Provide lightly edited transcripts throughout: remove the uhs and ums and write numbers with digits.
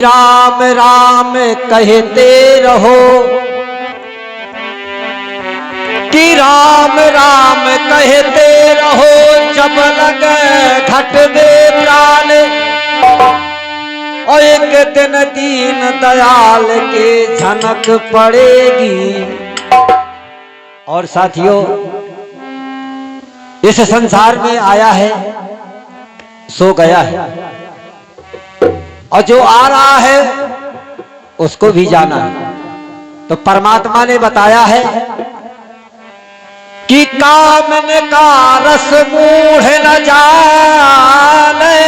राम राम कहते रहो कि राम राम कहते रहो, जब लगे घट दे प्राण। और एक दिन दीन दयाल के झनक पड़ेगी। और साथियों, इस संसार में आया है सो गया है, और जो आ रहा है उसको भी जाना है। तो परमात्मा ने बताया है कि कामन का रस मूढ़ न जाने,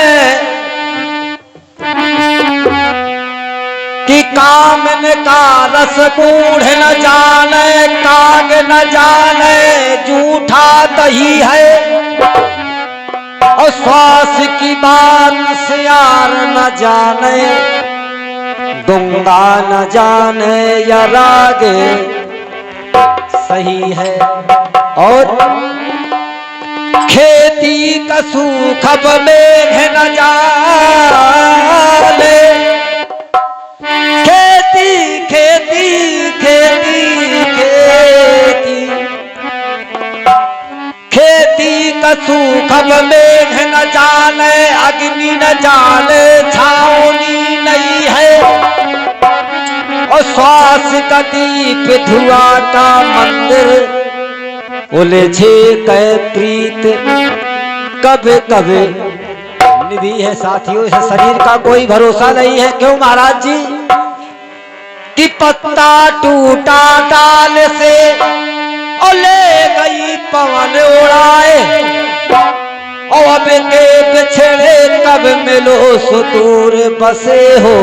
कि कामन का रस मूढ़ न जाने, काग न जाने झूठा दही है। और श्वास की बात सियार न जाने, गंगा न जाने या रागे सही है। और खेती का सूख मेघ न जाने, खेती खेती खेती खेती खेती का सूख मेघ न जाने, अग्नि न जाने छावनी नहीं है। और श्वास का दीप धुआं का मंदिर, उलझे कै प्रीत कभी कभी निधि है। साथियों, इस शरीर का कोई भरोसा नहीं है। क्यों महाराज जी? कि पत्ता टूटा डाल से और ले गई पवन उड़ाए। और अब के बिछड़े कब मिलो सुदूर बसे हो।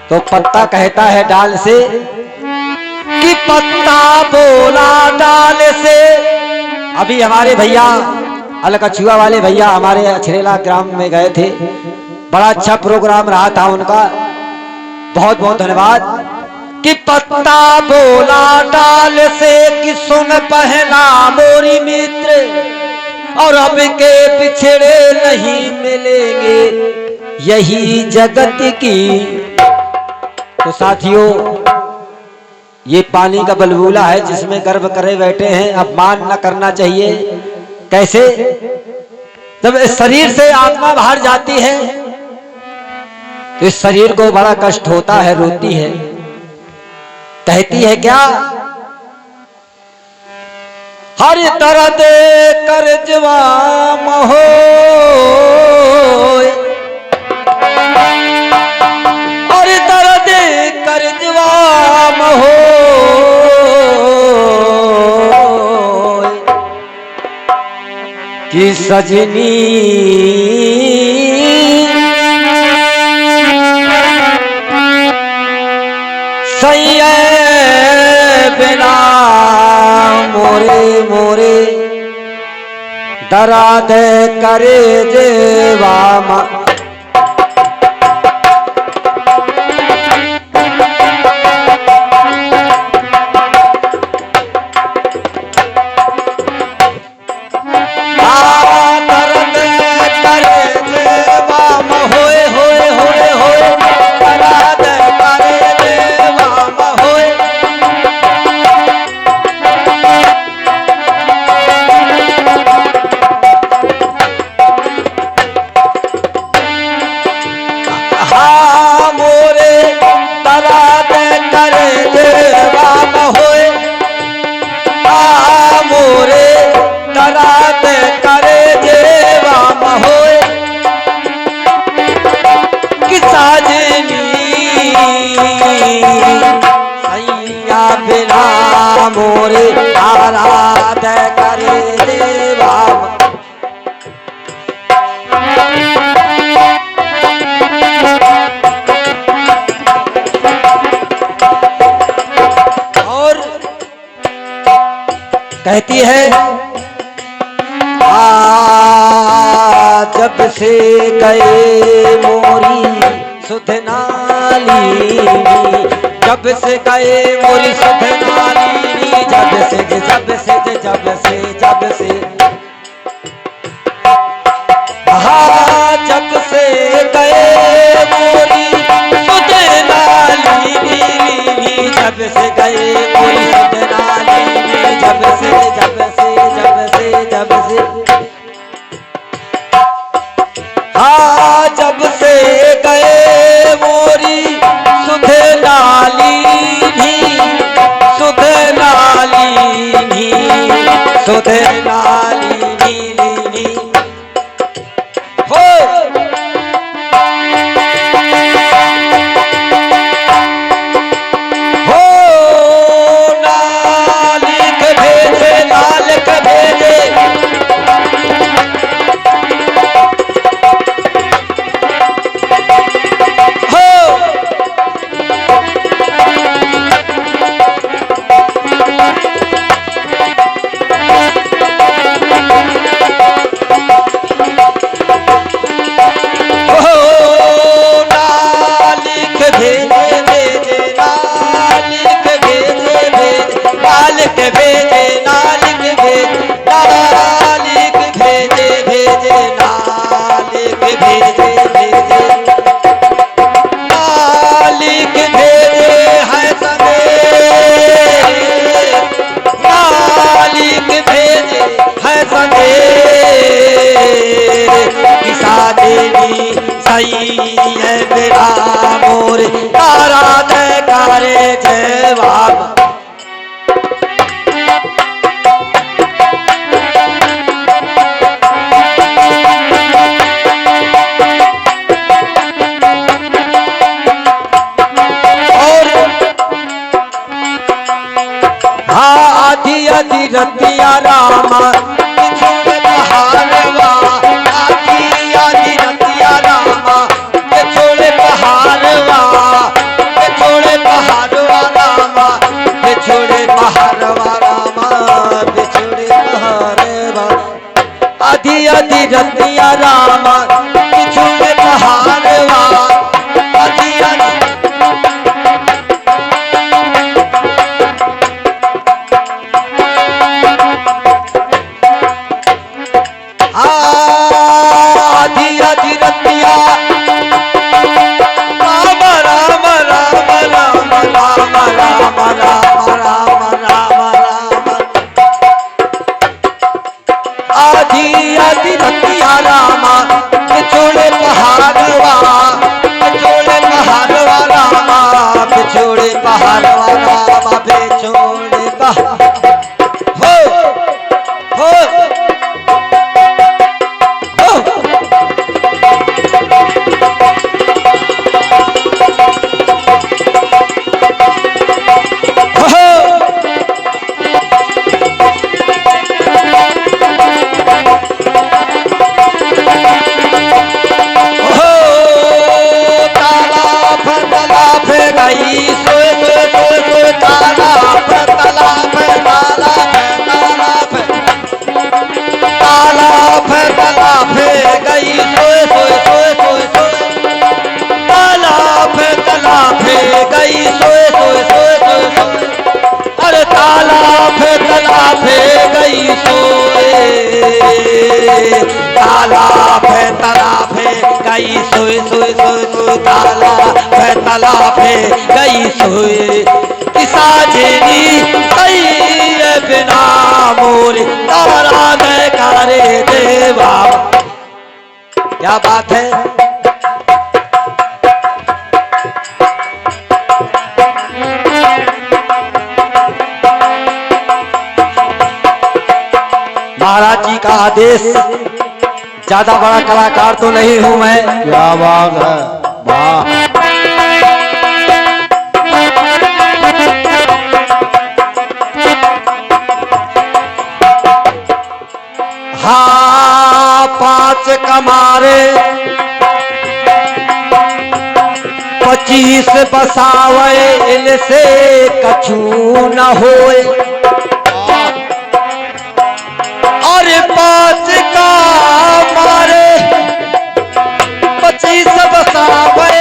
तो पत्ता कहता है डाल से कि पत्ता बोला डाल से। अभी हमारे भैया अलकछुआ वाले भैया हमारे अछरेला ग्राम में गए थे, बड़ा अच्छा प्रोग्राम रहा था उनका, बहुत बहुत धन्यवाद। कि पत्ता बोला डाल से कि सुन पहना मोरी मित्र, और अब के बिछड़े नहीं मिलेंगे यही जगत की। तो साथियों, ये पानी का बलबूला है जिसमें गर्व करे बैठे हैं। अपमान न करना चाहिए। कैसे? जब इस शरीर से आत्मा बाहर जाती है तो इस शरीर को बड़ा कष्ट होता है, रोती है, कहती है क्या? हर दर्द करजवा महो, और दर्द करजवा महो, कि सजनी सैया बिना मोरे मोरे दराद करे जेवा। मोरे आराध करे देवा। और कहती है जब से गए मोरी सुधनाली, जब से गए मोरी सुधनाली, जब से जब से जब से जब से जब से गए मोरी सही है मेरा मोर तारा जयकारे जय बाबा। आधी आधी रतिया रामा छोड़े पहाड़वा, आधी आधी रतिया रामा छोड़े पहाड़वा, छोड़े पहाड़वा रामा, छोड़े पहाड़वा रामा, छोड़े पहाड़वा, आधी आधी रतिया रामा छोड़े पहाड़वा, आधी आधी छोड़े पहाड़वा, छोड़े पहाड़वा रामा, छोड़े पहाड़वा रामा, छोड़े हो हो तालाब है तालाब है गई सोए सोए सोए सोए, तालाब है तालाब है गई सोए, साजनी सही है बिना मोर तारा जयकारे जय बाबा। क्या बात है। महाराज जी का आदेश, ज्यादा बड़ा कलाकार तो नहीं हूं मैं। क्या बात है, वाह। हाँ 5 कमारे 25 बसावे, इनसे कछु न होए, और 5 का मारे 25 बसावे,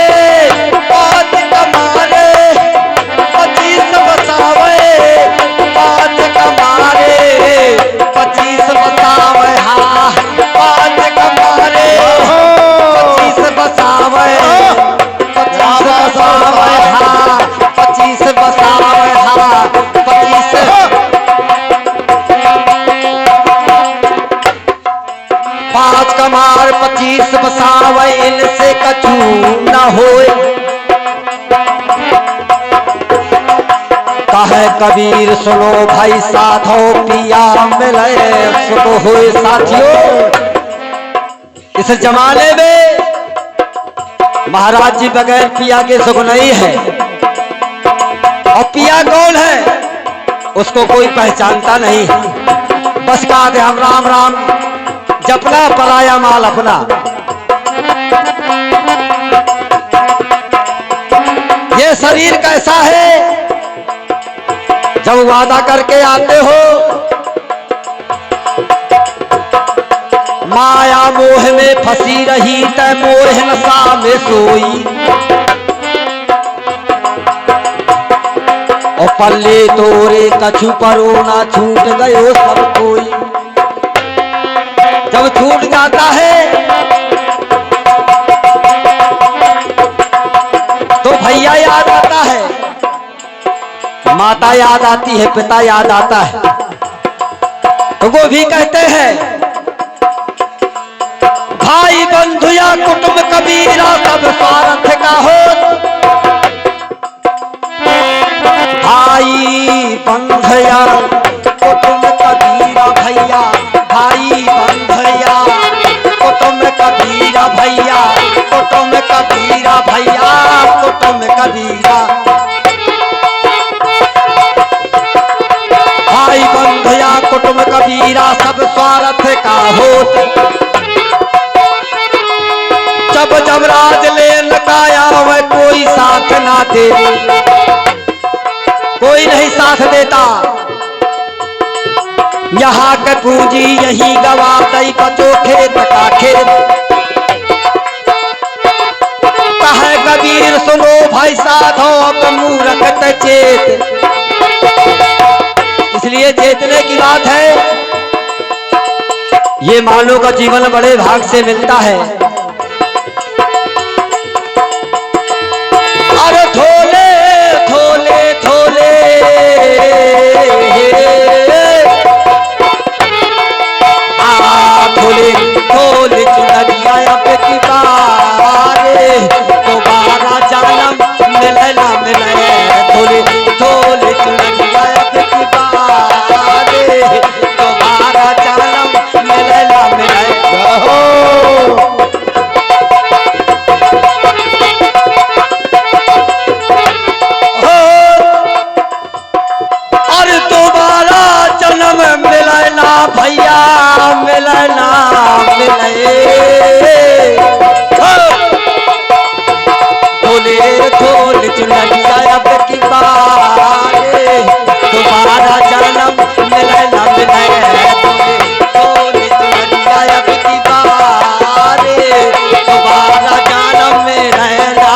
5 का मारे 25 बसावे, 5 का मारे 25 बसावे, हाँ 5 का मारे 25 बसावे, 25 बसावे, हाँ 25 बसावे, हाँ 25 5 कमार 25 बसावे, इनसे कछु न होए, कहे कबीर सुनो भाई साधो पिया मिले सुख होए साथियों। इस जमाने में महाराज जी बगैर पिया के सुख नहीं है, और पिया कौन है उसको कोई पहचानता नहीं, बस कहा हम राम राम जपना पराया माल अपना। ये शरीर कैसा है, जब वादा करके आते हो माया मोह में फंसी रही तै मोह नशा में सोई, और पल्ले तोरे कछु परो ना छूट गयो सब कोई। जब छूट जाता है तो भैया याद आता है, माता याद आती है, पिता याद आता है, तो वो भी कहते हैं भाई बंधु या कुटुंब कभी कबीरा सब स्वार्थ का हो, भाई बंधया कुटुंब कबीरा भैया, भाई बंधया कुटुंब कबीरा भैया, कुटुंब कबीरा भैया, कुटुंब कबीरा, भाई बंधया कुटुंब कबीरा सब स्वार्थ का हो। जब जमराज ले लगाया वह कोई साथ ना दे, कोई नहीं साथ देता। यहाँ के पूंजी यही गवा दई, बचो खेत का खेत। कहे कबीर सुनो भाई साधो अब मूर्ख चेत, इसलिए चेतने की बात है। ये मानव का जीवन बड़े भाग से मिलता है। अरे थोले थोले थोले थोले थोले चुनरिया अब की बारे, दोबारा जन्म मिले ना मिले, थोले थोले चुनरिया अब की बारे, दोबारा जन्म मिले ना मिले। भैया मिले ना मिले, थोले थोले चुनरिया अब की बारे, दोबारा जन्म मिले ना मिले, थोले थोले चुनरिया अब की बारे, दोबारा जन्म मिले ना।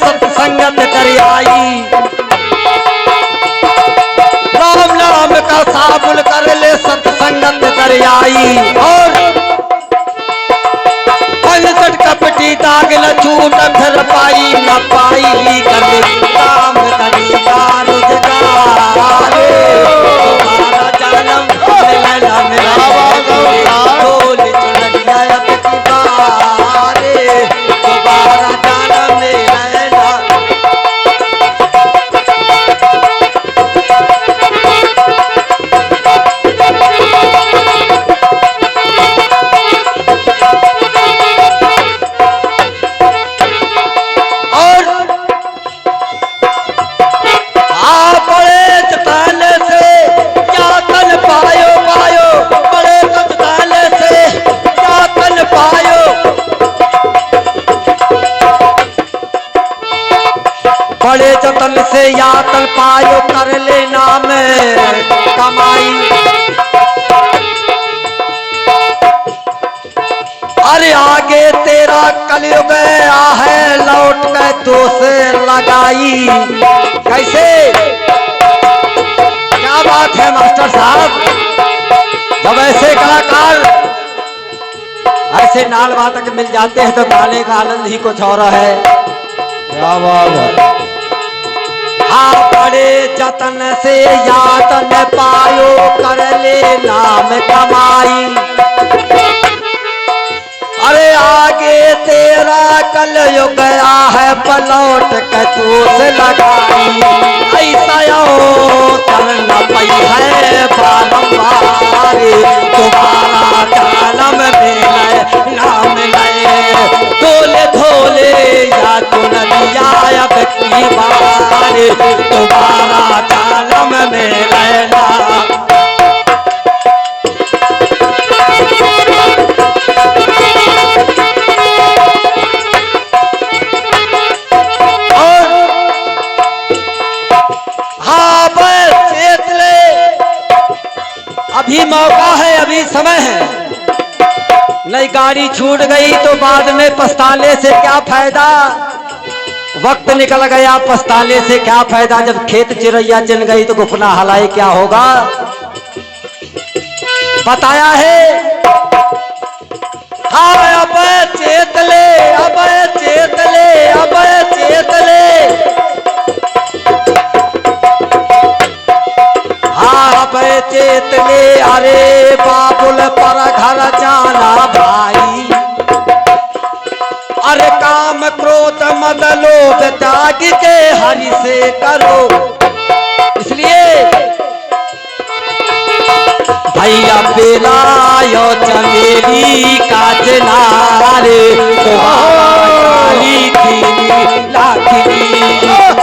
सत्संगत कर आई, राम नाम का साबुल कर ले सत्संगत कर आई, और पंचट कपटी दाग न छूट फिर पाई न पाई, कर काम करेगा रोजगार, तुम्हारा जन्म मिले न मिले, थोले चुनरिया अब की बारे, दोबारा जन्म मिले ना। बड़े जतन से यातन पायो कर ले नाम कमाई, अरे आगे तेरा कलयुग आया है लौट के तो से लगाई। कैसे, क्या बात है मास्टर साहब, जब ऐसे कलाकार ऐसे नाल वादक मिल जाते हैं तो गाने का आनंद ही कुछ और है। क्या बात है। बड़े जतन से यातन पायो कर ले नाम कमाई, अरे आगे तेरा कलयुग आया है पलौट के तू से लगाई, ऐसा करना पई है बारंबार, तुम्हारा जन्म मिले नाम ले, थोले थोले या चुनरिया अब की बार, तुम्हारा जन्म मिले ना। अभी मौका है, अभी समय है, नहीं गाड़ी छूट गई तो बाद में पछताने से क्या फायदा। वक्त निकल गया पछताने से क्या फायदा, जब खेत चिड़ैया चल गई तो गुफना हलाई क्या होगा। बताया है हाँ अब चेत ले, अब चेत ले, अब चेत ले, हाँ अब चेत ले, अरे बाबुल पर घर जाना भाई, अरे काम क्रोध मद लोभ त्याग के हरि से करो। इसलिए भैया बेलायो चमेली काजनारे काली लाखनी,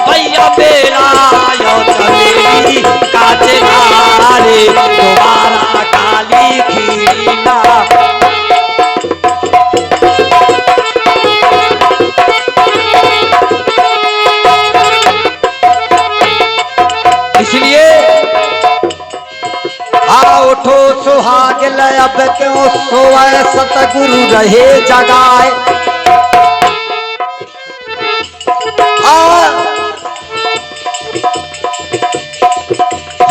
भैया बेलायो चमेली काजनारे तुम्हारा काली खीला। इसलिए उठो सुहाग लय अब क्यों सोए, सतगुरु रहे जगाए।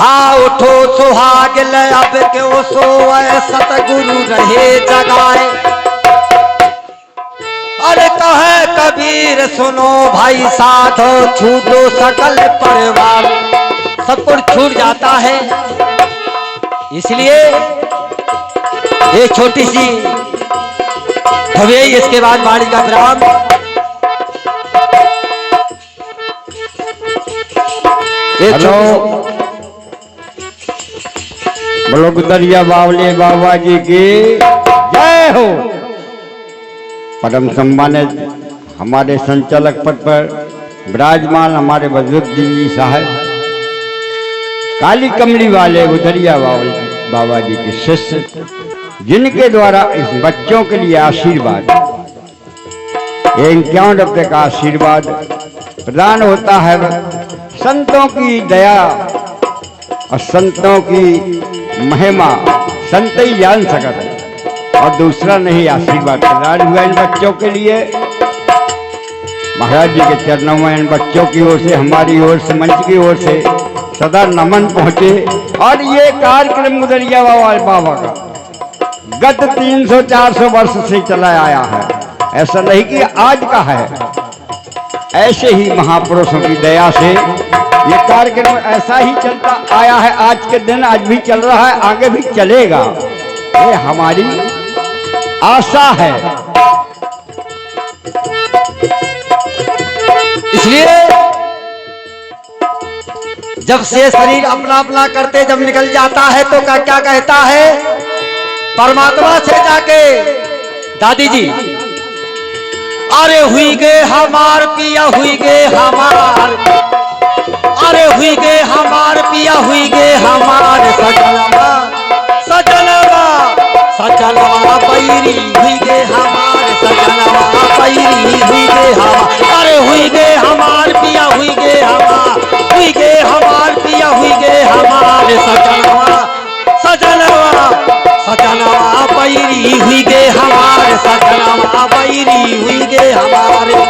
हाँ उठो सुहाग लय अब क्यों सोए, सतगुरु रहे जगाए। अरे कहे कबीर सुनो भाई साधो, छूटो सकल परिवार, सब कुछ छूट जाता है। इसलिए एक छोटी सी भवेई, इसके बाद वाणी का विराम। हेलो, बोलो गुदरिया बावले बाबा जी की जय हो। परम सम्मानित हमारे संचालक पद पर विराजमान हमारे बुजुर्ग जी साहब, काली कमली वाले गुदरिया बाबा जी के शिष्य, जिनके द्वारा इस बच्चों के लिए आशीर्वाद 51 रुपये का आशीर्वाद प्रदान होता है। संतों की दया और संतों की महिमा संत ही जान सकते और दूसरा नहीं आशीर्वाद प्रदान हुआ इन बच्चों के लिए। महाराज जी के चरणों में इन बच्चों की ओर से, हमारी ओर से, मंच की ओर से सदा नमन पहुंचे। और ये कार्यक्रम गुदरिया बाबा का गत 300-400 वर्ष से चला आया है, ऐसा नहीं कि आज का है। ऐसे ही महापुरुषों की दया से ये कार्यक्रम ऐसा ही चलता आया है। आज के दिन आज भी चल रहा है, आगे भी चलेगा, ये हमारी आशा है। इसलिए जब से शरीर अपना अपना करते जब निकल जाता है तो क्या कहता है परमात्मा से जाके, दादी जी अरे हुई गे हमार पिया, हुई गे हमार, अरे हुई गे हमार पिया, हुई गे हमार सजनवा, सजनवा सजनवा बैरी, हुई गे हमार सजनवा बैरी, हुई गे हमार, अरे हुई गे हमार पिया, हुई गे हमार, हुई गे हमार पिया, हुई गे हमार सजनवा, सजनवा सजनवा बैरी, हुई गे हमार सजनवा बैरी, हुई गे हमारे।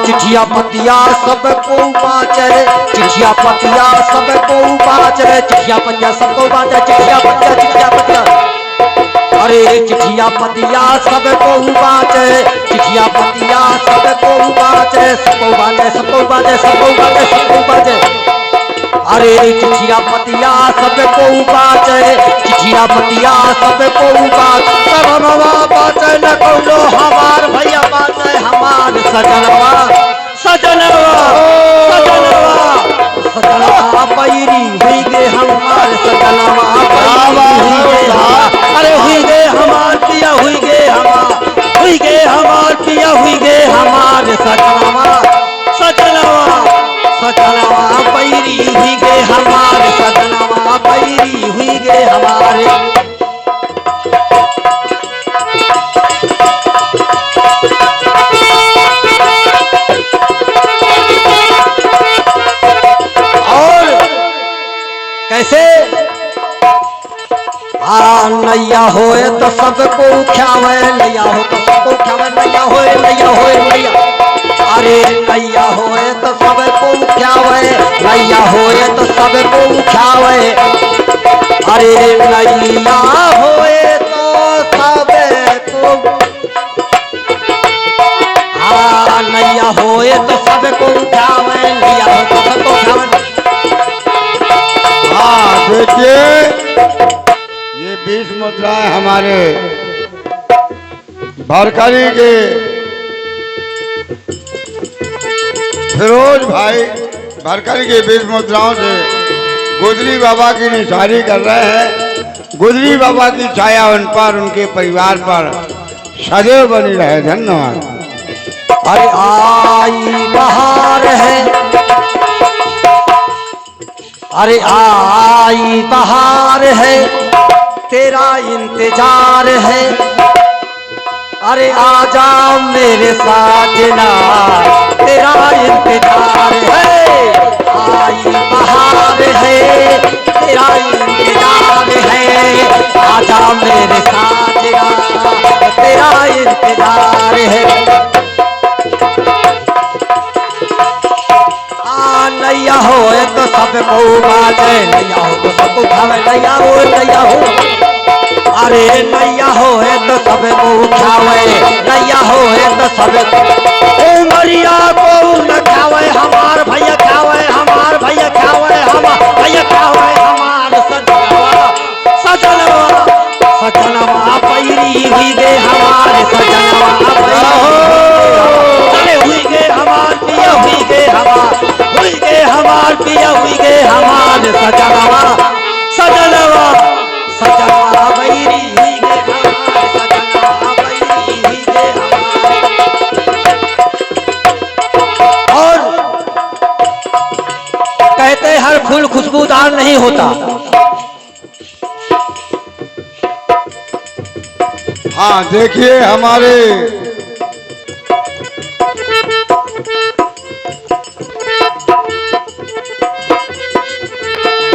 चिठिया पतिया सबको बाँचे, चिठिया पतिया सबको बाँचे, चिठिया पतिया सबको बाँचे, चिठिया पतिया, अरे चिठिया पतिया सबको बाँचे, चिठिया पतिया सबको बाँचे, सबको बाँचे, सबको बाँचे, सबको बाँचे, सबको बाँचे, अरे चिठिया पतिया सबको बाँचे, चिठिया पतिया सबको बाँचे, सब बाँचे न कौनो हमार भैया बाँचे हमार सजनवा, सजनवा सजनवा सजनवा बैरी, हुई गे हमार सजनवा बैरी, अरे हुई गे हमार पिया, हुई गे हमार, हुई गे हमार पिया, हुई गे हमार सजनवा, सजनवा सजनवा बैरी, हुई गे हमार सजनवा बैरी, हुई गे हमारे। होए तो सबको ख्यावे, नैया हो तो सबको ख्यावे, नैया होए नैया। अरे नैया होए तो सबको ख्यावे, नैया होए तो सबको ख्यावे। अरे नैया होए तो सबको, हाँ नैया होए तो सबको ख्यावे, नैया हो तो सबको ख्यावे। हाँ देखिए, ये 20 मुद्राएं हमारे भरकरी के फिरोज भाई भरकरी के 20 मुद्राओं से गुजरी बाबा की निशानी कर रहे हैं। गुजरी बाबा की छाया उन पर, उनके परिवार पर सदैव बनी रहे। धन्यवाद। अरे आई बहार है, अरे आई बहार है, तेरा इंतजार है। अरे आजा मेरे साजना, तेरा इंतजार है। आई बहार है, तेरा इंतजार है। आजा मेरे साजना, तेरा इंतजार है। नैया हो तो सबको बाटे, नैया हो तो सबको खावे, नैया हो नैया हो। अरे नैया हो तो सबको खावे, नैया हो तो सबको। उमरिया को न खावे, हमार भैया खावे, हमार भैया खावे, हमार भैया खावे, हमार सजनवा सजनवा सजनवा पैरी हुई गे, हमारे सजनवा पैरी हुई गे, हमार पिया हुई गे, हमार हुई गे, हमार पिया हुई गे, हमार सजनवा सजनवा सजनवा बैरी हुई गे, हमार सजनवा बैरी हुई गे, हमार। और कहते हर फूल खुशबूदार नहीं होता। हाँ देखिए, हमारे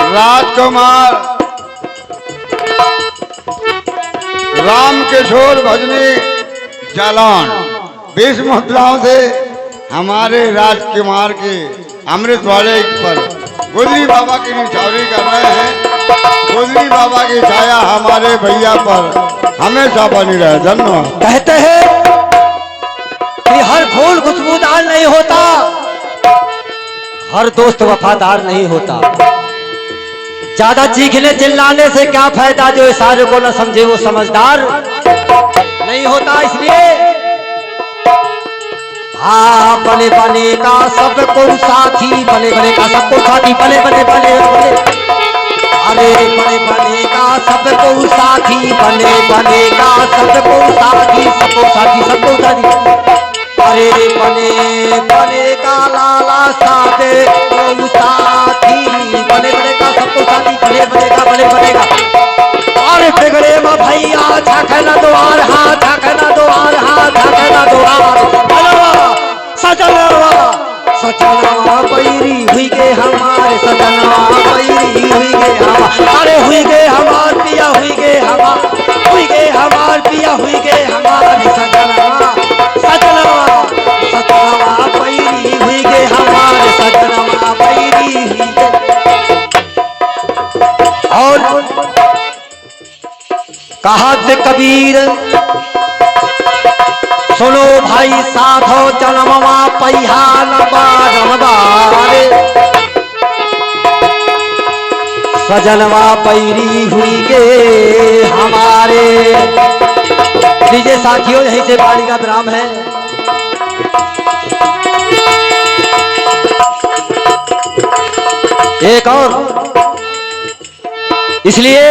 राजकुमार राम किशोर भजनी जालौन 20 मुद्राओं से हमारे राजकुमार के अमृत वाले पर गुजरी बाबा की निछावरी कर रहे हैं। गुजरी बाबा की छाया हमारे भैया पर हमेशा बनी रहे। धन्यवाद। कहते हैं कि हर फूल खुशबूदार नहीं होता, हर दोस्त वफादार नहीं होता। ज्यादा चीखने चिल्लाने से क्या फायदा, जो इशारे को न समझे वो समझदार नहीं होता। इसलिए हाँ बने बने का सबको साथी, बने बने का सबको साथी, बने बने बने बने। अरे बने बने का सबको साथी, बने बने का सबको साथी, सबको साथी सबको साथी। अरे बने बने का लाला साथे को साथी, बने बने का सबको साथी, बने बने का बने बने का। अरे बिगड़े में भैया झाकना द्वार, हाँ झाकना द्वार, हाँ झाकना द्वार। सजनवा सजनवा पैरी हुई गे, हमारे सजनवा पैरी हुई गे, हमार। अरे हुई गे हमार पिया हुई गे, हमार हुई गे, हमार पिया हुई गे, हमारे सजनवा सजनवा सजनवा पैरी हुई गे, हमारे सजनवा पैरी हुई गे। और कहा थे कबीर, सुनो भाई साधो जन्मवा पहिया न बारे, सजनवा पैरी हुई गे हमारे। लीजिए साथियों, यहीं से वाणी का विराम है। एक और इसलिए